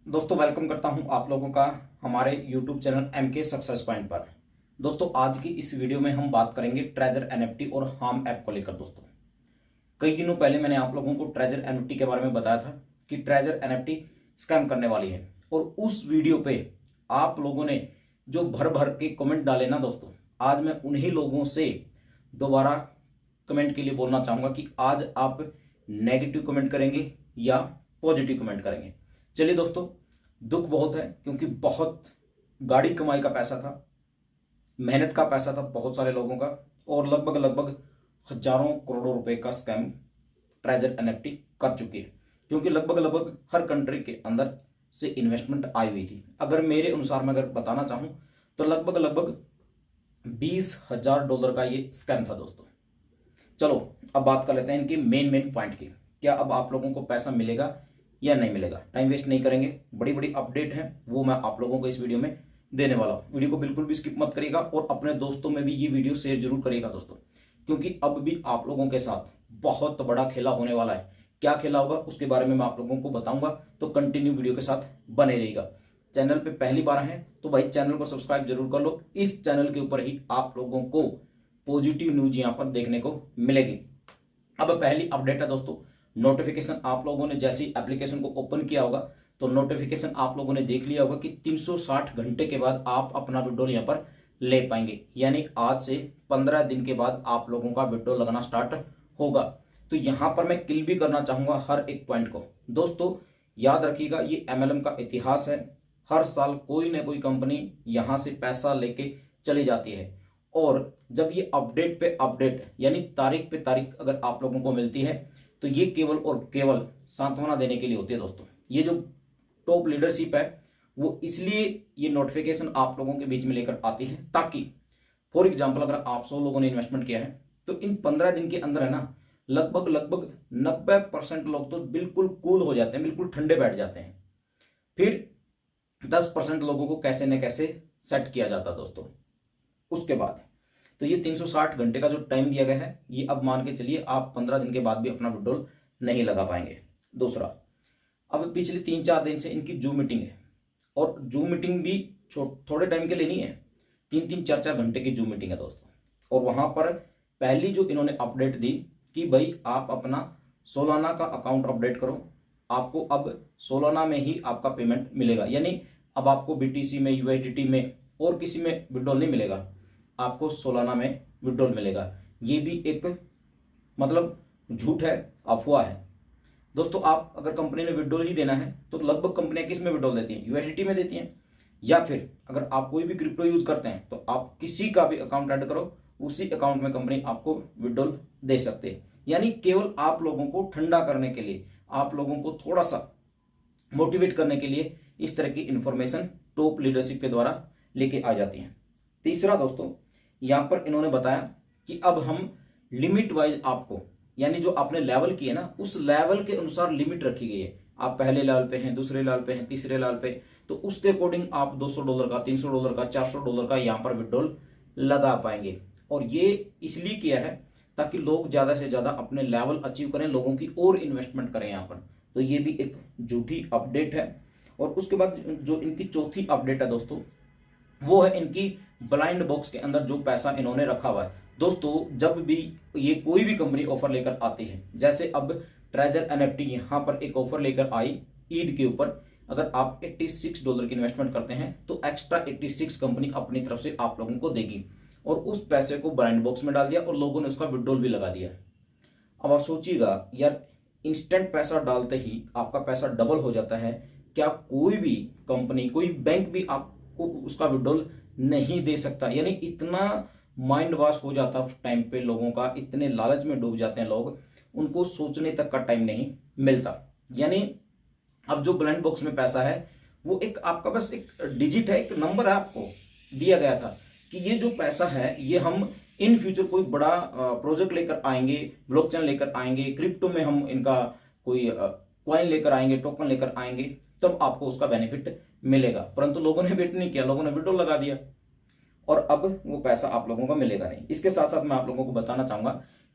दोस्तों वेलकम करता हूं आप लोगों का हमारे YouTube channel MK success point पर। दोस्तों आज की इस वीडियो में हम बात करेंगे ट्रेजर एनएफटी और हार्म ऐप को लेकर। दोस्तों कई दिनों पहले मैंने आप लोगों को ट्रेजर एनएफटी के बारे में बताया था कि ट्रेजर एनएफटी स्कैम करने वाली है, और उस वीडियो पे आप लोगों ने जो भर भर के कमेंट डाले ना दोस्तों, आज मैं उन्हीं लोगों से दोबारा कमेंट के लिए बोलना चाहूँगा कि आज आप नेगेटिव कमेंट करेंगे या पॉजिटिव कमेंट करेंगे। चलिए दोस्तों, दुख बहुत है क्योंकि बहुत गाड़ी कमाई का पैसा था, मेहनत का पैसा था बहुत सारे लोगों का, और लगभग लगभग हजारों करोड़ों रुपए का स्कैम ट्रेजर एनएफटी कर चुकी है, क्योंकि लगभग लगभग हर कंट्री के अंदर से इन्वेस्टमेंट आई हुई थी। अगर मेरे अनुसार मैं अगर बताना चाहूं तो लगभग लगभग $20,000 का ये स्कैम था दोस्तों। चलो अब बात कर लेते हैं इनके मेन पॉइंट की। क्या अब आप लोगों को पैसा मिलेगा या नहीं मिलेगा? टाइम वेस्ट नहीं करेंगे, बड़ी बड़ी अपडेट है वो मैं आप लोगों को इस वीडियो में देने वाला हूं। वीडियो को बिल्कुल भी स्किप मत करिएगा और अपने दोस्तों में भी ये वीडियो शेयर जरूर करिएगा दोस्तों, क्योंकि अब भी आप लोगों के साथ बहुत बड़ा खेला होने वाला है। क्या खेला होगा उसके बारे में मैं आप लोगों को बताऊंगा, तो कंटिन्यू वीडियो के साथ बने रहिएगा। चैनल पे पहली बार है तो भाई चैनल को सब्सक्राइब जरूर कर लो। इस चैनल के ऊपर ही आप लोगों को पॉजिटिव न्यूज यहाँ पर देखने को मिलेगी। अब पहली अपडेट है दोस्तों, नोटिफिकेशन आप लोगों ने जैसे ही एप्लीकेशन को ओपन किया होगा तो नोटिफिकेशन आप लोगों ने देख लिया होगा कि 360 घंटे के बाद आप अपना विड्रॉल यहाँ पर ले पाएंगे, यानी आज से 15 दिन के बाद आप लोगों का विड्रॉल लगना स्टार्ट होगा। तो यहाँ पर मैं क्लियर भी करना चाहूंगा हर एक पॉइंट को। दोस्तों याद रखिएगा, ये MLM का इतिहास है। हर साल कोई ना कोई कंपनी यहाँ से पैसा लेके चली जाती है, और जब ये अपडेट पे अपडेट यानी तारीख पे तारीख अगर आप लोगों को मिलती है तो ये केवल और केवल सांत्वना देने के लिए होती है दोस्तों। ये जो टॉप लीडरशिप है वो इसलिए ये नोटिफिकेशन आप लोगों के बीच में लेकर आती है, ताकि फॉर एग्जांपल अगर आप 100 लोगों ने इन्वेस्टमेंट किया है तो इन 15 दिन के अंदर है ना, लगभग लगभग 90% लोग तो बिल्कुल कूल हो जाते हैं, बिल्कुल ठंडे बैठ जाते हैं। फिर 10% लोगों को कैसे न कैसे सेट किया जाता दोस्तों। उसके बाद तो ये 360 घंटे का जो टाइम दिया गया है, ये अब मान के चलिए आप 15 दिन के बाद भी अपना विड्रॉल नहीं लगा पाएंगे। दूसरा, अब पिछले 3-4 दिन से इनकी जूम मीटिंग है, और जूम मीटिंग भी थोड़े टाइम के लिए नहीं है, 3-3, 4-4 घंटे की जूम मीटिंग है दोस्तों। और वहां पर पहली जो इन्होंने अपडेट दी कि भाई आप अपना सोलाना का अकाउंट अपडेट करो, आपको अब सोलाना में ही आपका पेमेंट मिलेगा, यानी अब आपको BTC में, USDT में और किसी में विड्रॉल नहीं मिलेगा, आपको सोलाना में विड्रॉल मिलेगा। ये भी एक मतलब झूठ है, अफवाह है दोस्तों। आप अगर कंपनी ने विड्रॉल ही देना है तो लगभग कंपनियां किस में विड्रॉल देती हैं? USDT में देती हैं, या फिर अगर आप कोई भी क्रिप्टो यूज करते हैं तो आप किसी का भी अकाउंट ऐड करो, उसी अकाउंट में कंपनी आपको विड्रॉल दे सकते हैं। यानी केवल आप लोगों को ठंडा करने के लिए, आप लोगों को थोड़ा सा मोटिवेट करने के लिए इस तरह की इंफॉर्मेशन टॉप लीडरशिप के द्वारा लेके आ जाती है। तीसरा दोस्तों, यहां पर इन्होंने बताया कि अब हम लिमिट वाइज आपको, यानी जो आपने लेवल किए ना उस लेवल के अनुसार लिमिट रखी गई है। आप पहले लेवल पे हैं, दूसरे लेवल पे हैं, तीसरे लेवल पे, तो उसके अकॉर्डिंग आप $200 का, $300 का, $400 का यहाँ पर विड्रॉल लगा पाएंगे। और ये इसलिए किया है ताकि लोग ज्यादा से ज्यादा अपने लेवल अचीव करें, लोगों की और इन्वेस्टमेंट करें यहाँ पर। तो ये भी एक झूठी अपडेट है। और उसके बाद जो इनकी चौथी अपडेट है दोस्तों, वो है इनकी ब्लाइंड बॉक्स के अंदर जो पैसा इन्होंने रखा हुआ है। दोस्तों जब भी ये कोई भी कंपनी ऑफर लेकर आती है, जैसे अब ट्रेजर एनएफटी यहाँ पर एक ऑफर लेकर आई ईद के ऊपर, अगर आप $86 की इन्वेस्टमेंट करते हैं तो एक्स्ट्रा 86 कंपनी अपनी तरफ से आप लोगों को देगी, और उस पैसे को ब्लाइंड बॉक्स में डाल दिया और लोगों ने उसका विड्रॉल भी लगा दिया। अब आप सोचिएगा यार, इंस्टेंट पैसा डालते ही आपका पैसा डबल हो जाता है, क्या कोई भी कंपनी, कोई बैंक भी आपको उसका विड्रॉल नहीं दे सकता? यानी इतना माइंड वॉश हो जाता है उस टाइम पे लोगों का, इतने लालच में डूब जाते हैं लोग, उनको सोचने तक का टाइम नहीं मिलता। यानी अब जो ब्लाइंड बॉक्स में पैसा है वो एक आपका बस एक डिजिट है, एक नंबर है, आपको दिया गया था कि ये जो पैसा है ये हम इन फ्यूचर कोई बड़ा प्रोजेक्ट लेकर आएंगे, ब्लॉकचेन लेकर आएंगे, क्रिप्टो में हम इनका कोई कॉइन लेकर आएंगे, टोकन लेकर आएंगे, तब आपको उसका बेनिफिट मिलेगा। परंतु लोगों ने वेट नहीं किया, लोगों ने विड्रॉल लगा दिया, और अब वो पैसा आप लोगों का मिलेगा नहीं। इसके साथ साथ मैं आप लोगों को बताना चाहूंगा,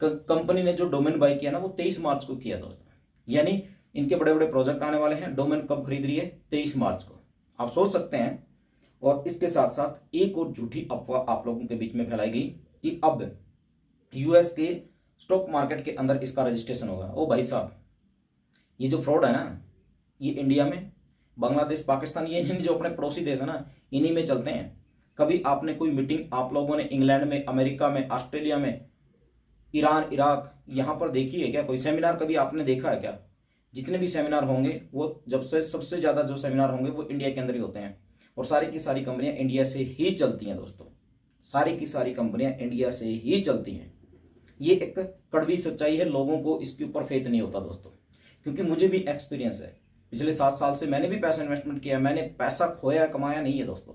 कंपनी ने जो डोमेन बाय किया ना वो 23 मार्च को किया दोस्तों, यानी इनके बड़े बड़े प्रोजेक्ट आने वाले हैं। डोमेन कब खरीद रही है? 23 मार्च को। आप सोच सकते हैं। और इसके साथ साथ एक और झूठी अफवाह आप लोगों के बीच में फैलाई गई कि अब यूएस के स्टॉक मार्केट के अंदर इसका रजिस्ट्रेशन होगा। ओ भाई साहब, ये जो फ्रॉड है ना, ये इंडिया में, बांग्लादेश, पाकिस्तान, ये जो अपने पड़ोसी देश है ना, इन्हीं में चलते हैं। कभी आपने कोई मीटिंग आप लोगों ने इंग्लैंड में, अमेरिका में, ऑस्ट्रेलिया में, ईरान, इराक, यहाँ पर देखी है क्या? कोई सेमिनार कभी आपने देखा है क्या? जितने भी सेमिनार होंगे वो जब से सबसे ज़्यादा जो सेमिनार होंगे वो इंडिया के अंदर ही होते हैं। और सारी की सारी कंपनियां इंडिया से ही चलती हैं दोस्तों। सारी की सारी कंपनियां इंडिया से ही चलती हैं। ये एक कड़वी सच्चाई है। लोगों को इसके ऊपर फेथ नहीं होता दोस्तों, क्योंकि मुझे भी एक्सपीरियंस है। पिछले 7 साल से मैंने भी पैसा इन्वेस्टमेंट किया। मैंने पैसा खोया, कमाया नहीं है दोस्तों।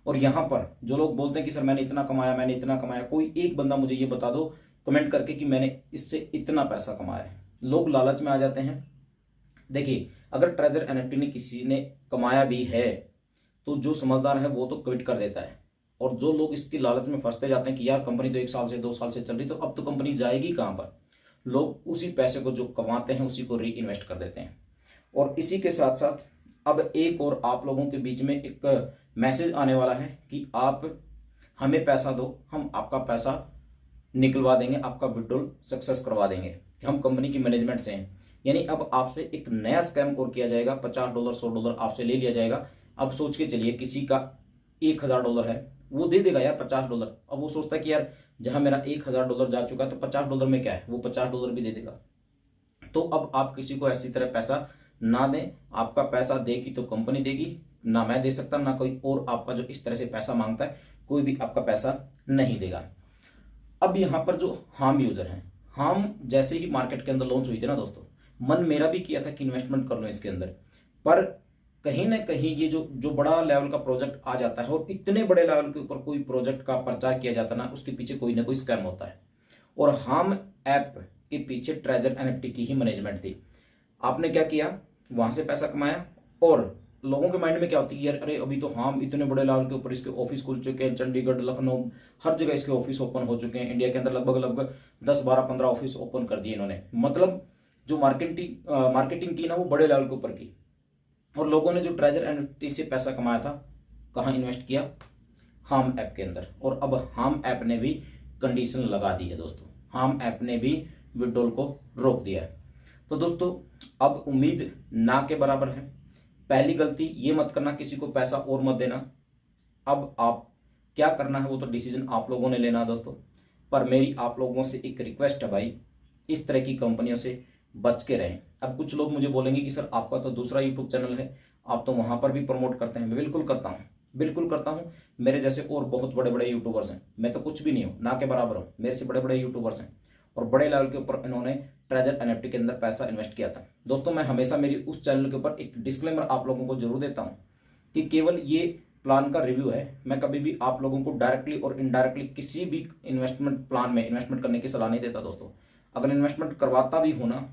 और यहाँ पर जो लोग बोलते हैं कि सर मैंने इतना कमाया, मैंने इतना कमाया, कोई एक बंदा मुझे ये बता दो कमेंट करके कि मैंने इससे इतना पैसा कमाया है। लोग लालच में आ जाते हैं। देखिए, अगर ट्रेजर एनएफटी ने किसी ने कमाया भी है तो जो समझदार है वो तो क्विट कर देता है। और जो लोग इसकी लालच में फंसते जाते हैं कि यार कंपनी तो 1 साल से 2 साल से चल रही, तो अब तो कंपनी जाएगी कहाँ पर, लोग उसी पैसे को जो कमाते हैं उसी को री इन्वेस्ट कर देते हैं। और इसी के साथ साथ अब एक और आप लोगों के बीच में एक मैसेज आने वाला है कि आप हमें पैसा दो, हम आपका पैसा निकलवा देंगे, आपका विड्रॉल सक्सेस करवा देंगे। हम कंपनी की मैनेजमेंट से हैं। यानी अब आपसे एक नया स्कैम और किया जाएगा। $50 $100 आपसे ले लिया जाएगा। अब सोच के चलिए, किसी का $1000 है, वो दे देगा यार $50। अब वो सोचता है कि यार जहां मेरा $1000 जा चुका है तो $50 में क्या है, वो $50 भी दे देगा। तो अब आप किसी को ऐसी तरह पैसा ना दें। आपका पैसा देगी तो कंपनी देगी, ना मैं दे सकता, ना कोई और आपका जो इस तरह से पैसा मांगता है, कोई भी आपका पैसा नहीं देगा। अब यहाँ पर जो हार्म यूजर हैं, हार्म जैसे ही मार्केट के अंदर लॉन्च हुई थी ना दोस्तों, मन मेरा भी किया था कि इन्वेस्टमेंट कर लो इसके अंदर। पर कहीं ना कहीं ये जो बड़ा लेवल का प्रोजेक्ट आ जाता है और इतने बड़े लेवल के ऊपर कोई प्रोजेक्ट का प्रचार किया जाता है ना, उसके पीछे कोई ना कोई स्कैम होता है। और हार्म ऐप के पीछे ट्रेजर एनएफटी की ही मैनेजमेंट थी। आपने क्या किया, वहां से पैसा कमाया। और लोगों के माइंड में क्या होती है, यार अरे अभी तो हम इतने बड़े लेवल के ऊपर इसके ऑफिस खुल चुके हैं, चंडीगढ़, लखनऊ, हर जगह इसके ऑफिस ओपन हो चुके हैं। इंडिया के अंदर लगभग 10 12 15 ऑफिस ओपन कर दिए इन्होंने। मतलब जो मार्केटिंग की ना, वो बड़े लेवल के ऊपर की। और लोगों ने जो ट्रेजर एनएफटी से पैसा कमाया था, कहाँ इन्वेस्ट किया? हार्म ऐप के अंदर। और अब हार्म ऐप ने भी कंडीशन लगा दी है दोस्तों। हार्म ऐप ने भी विड्रॉल को रोक दिया है। तो दोस्तों, अब उम्मीद ना के बराबर है। पहली गलती ये मत करना, किसी को पैसा और मत देना। अब आप क्या करना है वो तो डिसीजन आप लोगों ने लेना है दोस्तों। पर मेरी आप लोगों से एक रिक्वेस्ट है भाई, इस तरह की कंपनियों से बच के रहें। अब कुछ लोग मुझे बोलेंगे कि सर आपका तो दूसरा यूट्यूब चैनल है, आप तो वहां पर भी प्रमोट करते हैं। मैं बिल्कुल करता हूँ, बिल्कुल करता हूँ। मेरे जैसे और बहुत बड़े बड़े यूट्यूबर्स हैं। मैं तो कुछ भी नहीं हूँ, ना के बराबर हूँ। मेरे से बड़े बड़े यूट्यूबर्स हैं और बड़े लेवल के ऊपर इन्होंने ट्रेजर एनएफटी के अंदर पैसा इन्वेस्ट किया था। दोस्तों, मैं हमेशा मेरी उस चैनल के ऊपर एक डिस्क्लेमर आप लोगों को जरूर देता हूँ कि केवल ये प्लान का रिव्यू है। मैं कभी भी आप लोगों को डायरेक्टली और इनडायरेक्टली किसी भी इन्वेस्टमेंट प्लान में इन्वेस्टमेंट करने की सलाह नहीं देता दोस्तों। अगर इन्वेस्टमेंट करवाता भी हो ना,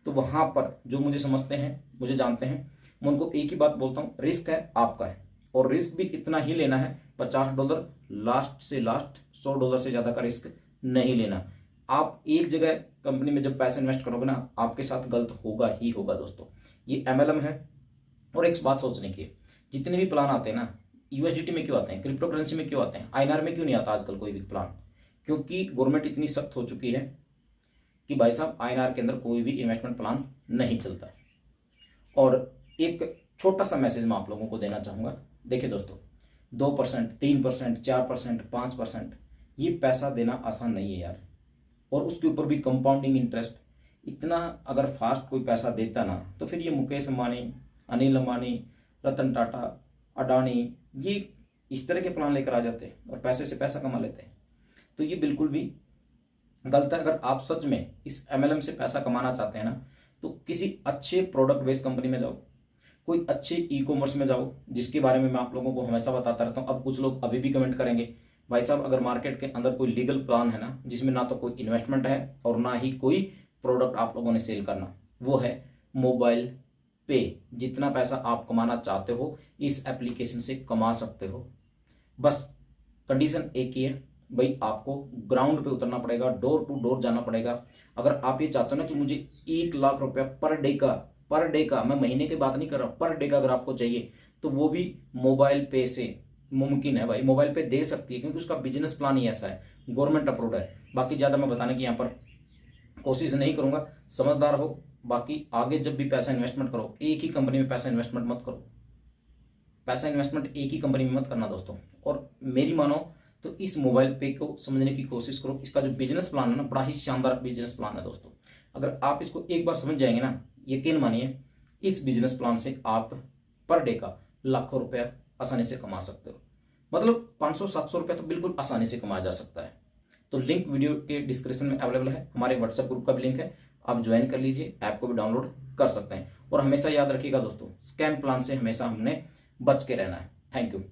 तो वहां पर जो मुझे समझते हैं, मुझे जानते हैं, मैं उनको एक ही बात बोलता हूँ, रिस्क है आपका है। और रिस्क भी इतना ही लेना है, $50, लास्ट से लास्ट $100 से ज्यादा का रिस्क नहीं लेना। आप एक जगह कंपनी में जब पैसा इन्वेस्ट करोगे ना, आपके साथ गलत होगा ही होगा दोस्तों। ये एमएलएम है। और एक बात सोचने की, जितने भी प्लान आते हैं ना, यूएसडीटी में क्यों आते हैं, क्रिप्टो करेंसी में क्यों आते हैं, आईएनआर में क्यों नहीं आता आजकल कोई भी प्लान? क्योंकि गवर्नमेंट इतनी सख्त हो चुकी है कि भाई साहब आईएनआर के अंदर कोई भी इन्वेस्टमेंट प्लान नहीं चलता है। और एक छोटा सा मैसेज मैं आप लोगों को देना चाहूंगा। देखिए दोस्तों, 2%, 3%, 4%, 5%, ये पैसा देना आसान नहीं है यार। और उसके ऊपर भी कंपाउंडिंग इंटरेस्ट। इतना अगर फास्ट कोई पैसा देता ना, तो फिर ये मुकेश अंबानी, अनिल अंबानी, रतन टाटा, अडानी, ये इस तरह के प्लान लेकर आ जाते हैं और पैसे से पैसा कमा लेते हैं। तो ये बिल्कुल भी गलत है। अगर आप सच में इस एमएलएम से पैसा कमाना चाहते हैं ना, तो किसी अच्छे प्रोडक्ट बेस्ड कंपनी में जाओ, कोई अच्छे ई कॉमर्स में जाओ, जिसके बारे में मैं आप लोगों को हमेशा बताता रहता हूँ। अब कुछ लोग अभी भी कमेंट करेंगे, भाई साहब अगर मार्केट के अंदर कोई लीगल प्लान है ना, जिसमें ना तो कोई इन्वेस्टमेंट है और ना ही कोई प्रोडक्ट आप लोगों ने सेल करना, वो है मोबाइल पे। जितना पैसा आप कमाना चाहते हो इस एप्लीकेशन से कमा सकते हो। बस कंडीशन एक ही है भाई, आपको ग्राउंड पे उतरना पड़ेगा, डोर टू डोर जाना पड़ेगा। अगर आप ये चाहते हो ना कि मुझे 1 लाख रुपया पर डे का पर डे का, मैं महीने की बात नहीं कर रहा, पर डे का अगर आपको चाहिए तो वो भी मोबाइल पे से मुमकिन है भाई, मोबाइल पे दे सकती है, क्योंकि उसका बिजनेस प्लान ही ऐसा है, गवर्नमेंट अप्रूव्ड है। बाकी ज़्यादा मैं बताने की यहाँ पर कोशिश नहीं करूँगा, समझदार हो। बाकी आगे जब भी पैसा इन्वेस्टमेंट करो, एक ही कंपनी में पैसा इन्वेस्टमेंट मत करो, पैसा इन्वेस्टमेंट एक ही कंपनी में मत करना दोस्तों। और मेरी मानो तो इस मोबाइल पे को समझने की कोशिश करो, इसका जो बिजनेस प्लान है ना, बड़ा ही शानदार बिजनेस प्लान है दोस्तों। अगर आप इसको एक बार समझ जाएंगे ना, यकीन मानिए इस बिजनेस प्लान से आप पर डे का लाखों रुपया आसानी से कमा सकते हो। मतलब 500-700 रुपया तो बिल्कुल आसानी से कमाया जा सकता है। तो लिंक वीडियो के डिस्क्रिप्शन में अवेलेबल है, हमारे व्हाट्सएप ग्रुप का भी लिंक है, आप ज्वाइन कर लीजिए, ऐप को भी डाउनलोड कर सकते हैं। और हमेशा याद रखिएगा दोस्तों, स्कैम प्लान से हमेशा हमने बच के रहना है। Thank you.